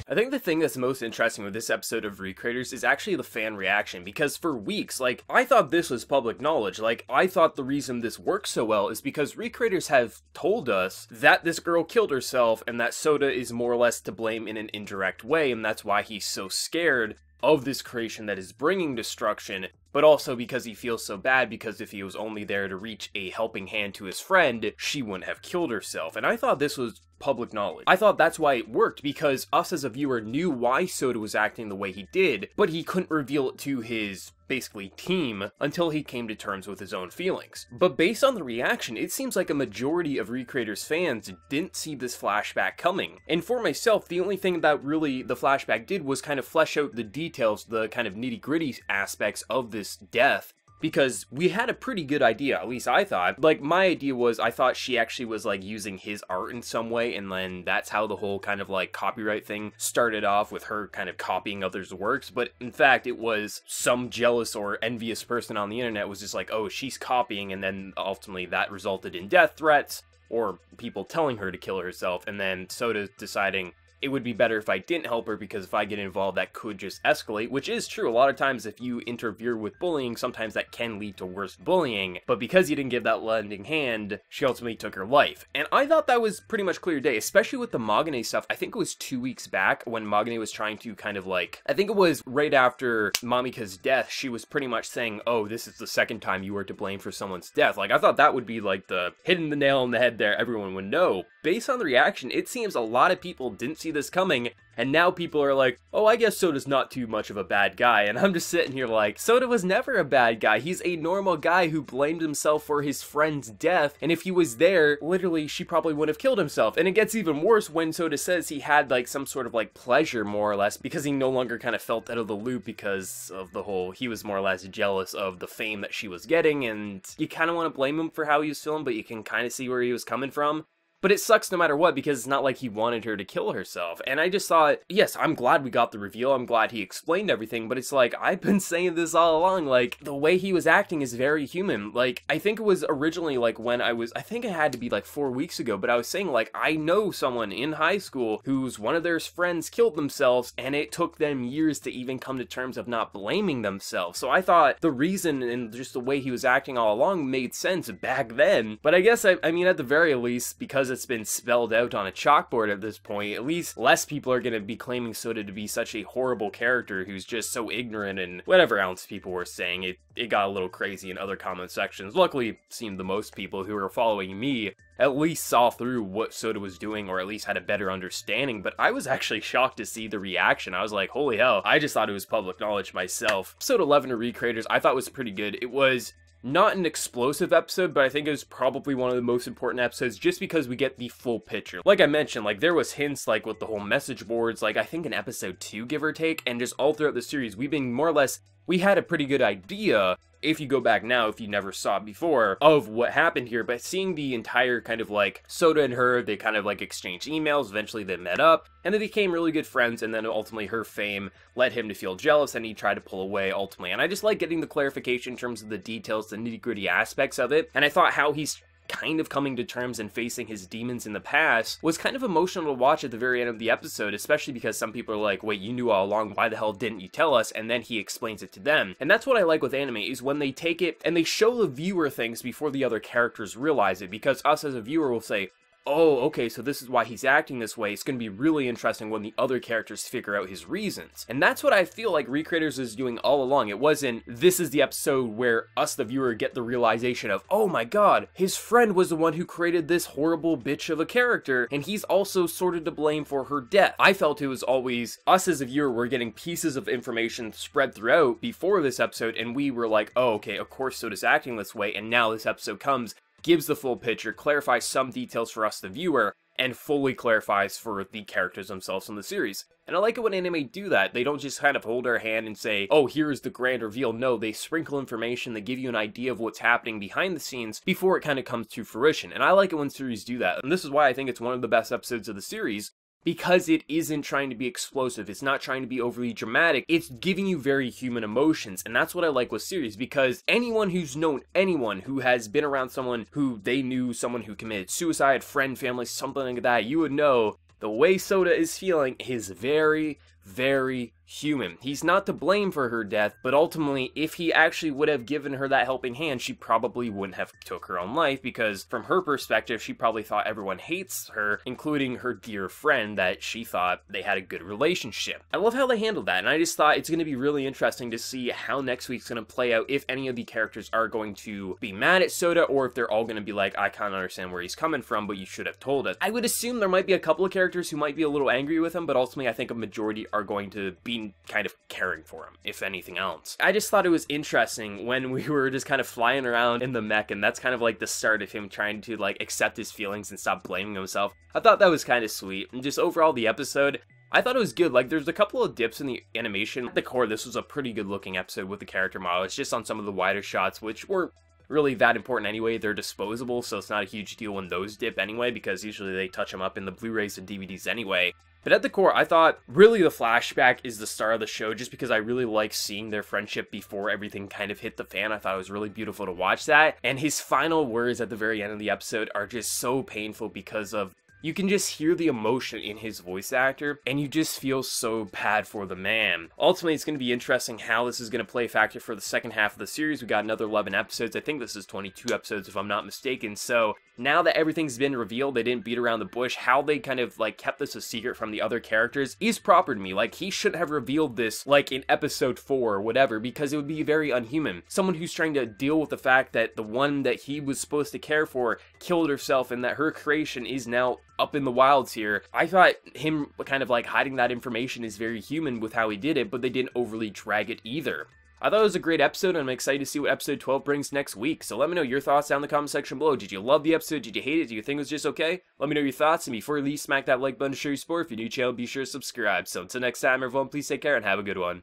I think the thing that's most interesting with this episode of Recreators is actually the fan reaction, because for weeks, like, I thought this was public knowledge. Like, I thought the reason this works so well is because Recreators have told us that this girl killed herself and that Soda is more or less to blame in an indirect way, and that's why he's so scared of this creation that is bringing destruction, but also because he feels so bad because if he was only there to reach a helping hand to his friend, she wouldn't have killed herself. And I thought this was public knowledge. I thought that's why it worked, because us as a viewer knew why Soda was acting the way he did, but he couldn't reveal it to his, basically, team until he came to terms with his own feelings. But based on the reaction, it seems like a majority of Recreators fans didn't see this flashback coming. And for myself, the only thing that really the flashback did was kind of flesh out the details, the kind of nitty-gritty aspects of this death, because we had a pretty good idea, at least I thought. Like, my idea was, I thought she actually was, like, using his art in some way, and then that's how the whole kind of, like, copyright thing started off, with her kind of copying others' works, but in fact, it was some jealous or envious person on the internet was just like, oh, she's copying, and then ultimately that resulted in death threats, or people telling her to kill herself, and then Soda deciding, it would be better if I didn't help her, because if I get involved, that could just escalate, which is true. A lot of times, if you interfere with bullying, sometimes that can lead to worse bullying, but because you didn't give that lending hand, she ultimately took her life. And I thought that was pretty much clear day, especially with the Magane stuff. I think it was 2 weeks back when Magane was trying to kind of like, I think it was right after Mamika's death, she was pretty much saying, oh, this is the second time you were to blame for someone's death. Like, I thought that would be like the hitting the nail on the head there, everyone would know. Based on the reaction, it seems a lot of people didn't see this coming, and now people are like, oh, I guess Soda's not too much of a bad guy, and I'm just sitting here like, Soda was never a bad guy. He's a normal guy who blamed himself for his friend's death, and if he was there, literally, she probably would have killed himself. And it gets even worse when Soda says he had, like, some sort of, like, pleasure, more or less, because he no longer kind of felt out of the loop because of the whole, he was more or less jealous of the fame that she was getting, and you kind of want to blame him for how he was feeling, but you can kind of see where he was coming from. But it sucks no matter what, because it's not like he wanted her to kill herself. And I just thought, yes, I'm glad we got the reveal, I'm glad he explained everything, but it's like, I've been saying this all along, like, the way he was acting is very human. Like, I think it was originally, like, when I think it had to be, like, 4 weeks ago, but I was saying, like, I know someone in high school whose one of their friends killed themselves, and it took them years to even come to terms of not blaming themselves. So I thought the reason and just the way he was acting all along made sense back then. But I guess, I mean, at the very least, because it's been spelled out on a chalkboard at this point, at least less people are going to be claiming Soda to be such a horrible character who's just so ignorant, and whatever else people were saying. It got a little crazy in other comment sections. Luckily, it seemed the most people who were following me at least saw through what Soda was doing, or at least had a better understanding, but I was actually shocked to see the reaction. I was like, holy hell, I just thought it was public knowledge myself. Episode 11 of Recreators, I thought was pretty good. It was not an explosive episode, but I think it was probably one of the most important episodes just because we get the full picture. Like I mentioned, like, there was hints, like, with the whole message boards, like, I think in episode 2, give or take, and just all throughout the series, we've been more or less, we had a pretty good idea, if you go back now, if you never saw it before, of what happened here, but seeing the entire kind of, like, Soda and her, they kind of, like, exchanged emails, eventually they met up, and they became really good friends, and then ultimately her fame led him to feel jealous, and he tried to pull away ultimately. And I just like getting the clarification in terms of the details, the nitty-gritty aspects of it, and I thought how he's kind of coming to terms and facing his demons in the past was kind of emotional to watch at the very end of the episode, especially because some people are like, wait, you knew all along, why the hell didn't you tell us? And then he explains it to them. And that's what I like with anime, is when they take it and they show the viewer things before the other characters realize it, because us as a viewer will say, oh, okay, so this is why he's acting this way. It's going to be really interesting when the other characters figure out his reasons. And that's what I feel like Recreators is doing all along. It wasn't, this is the episode where us, the viewer, get the realization of, oh my god, his friend was the one who created this horrible bitch of a character, and he's also sort of to blame for her death. I felt it was always, us as a viewer were getting pieces of information spread throughout before this episode, and we were like, oh, okay, of course Soda's acting this way, and now this episode comes, gives the full picture, clarifies some details for us, the viewer, and fully clarifies for the characters themselves in the series. And I like it when anime do that. They don't just kind of hold our hand and say, oh, here's the grand reveal. No, they sprinkle information, they give you an idea of what's happening behind the scenes before it kind of comes to fruition. And I like it when series do that. And this is why I think it's one of the best episodes of the series, because it isn't trying to be explosive, it's not trying to be overly dramatic, it's giving you very human emotions, and that's what I like with series, because anyone who's known anyone who has been around someone who they knew, someone who committed suicide, friend, family, something like that, you would know the way Soda is feeling is very, very human. He's not to blame for her death, but ultimately, if he actually would have given her that helping hand, she probably wouldn't have took her own life, because from her perspective, she probably thought everyone hates her, including her dear friend that she thought they had a good relationship. I love how they handled that, and I just thought it's going to be really interesting to see how next week's going to play out, if any of the characters are going to be mad at Soda, or if they're all going to be like, I can't understand where he's coming from, but you should have told us. I would assume there might be a couple of characters who might be a little angry with him, but ultimately I think a majority are going to be kind of caring for him, if anything else. I just thought it was interesting when we were just kind of flying around in the mech, and that's kind of like the start of him trying to like accept his feelings and stop blaming himself. I thought that was kind of sweet, and just overall the episode, I thought it was good. Like, there's a couple of dips in the animation. At the core, this was a pretty good looking episode with the character model. It's just on some of the wider shots, which were really that important anyway. They're disposable, so it's not a huge deal when those dip anyway, because usually they touch them up in the Blu-rays and DVDs anyway. But at the core, I thought really the flashback is the star of the show, just because I really like seeing their friendship before everything kind of hit the fan. I thought it was really beautiful to watch that. And his final words at the very end of the episode are just so painful, because of you can just hear the emotion in his voice actor, and you just feel so bad for the man. Ultimately, it's going to be interesting how this is going to play a factor for the second half of the series. We got another 11 episodes. I think this is 22 episodes, if I'm not mistaken. So now that everything's been revealed, they didn't beat around the bush, how they kind of like kept this a secret from the other characters is proper to me. Like, he shouldn't have revealed this like in episode 4 or whatever, because it would be very unhuman. Someone who's trying to deal with the fact that the one that he was supposed to care for killed herself, and that her creation is now up in the wilds here. I thought him kind of like hiding that information is very human with how he did it, but they didn't overly drag it either. I thought it was a great episode, and I'm excited to see what episode 12 brings next week. So let me know your thoughts down in the comment section below. Did you love the episode? Did you hate it? Do you think it was just okay? Let me know your thoughts, and before you leave, smack that like button to show your support. If you're new to the channel, be sure to subscribe. So until next time, everyone, please take care and have a good one.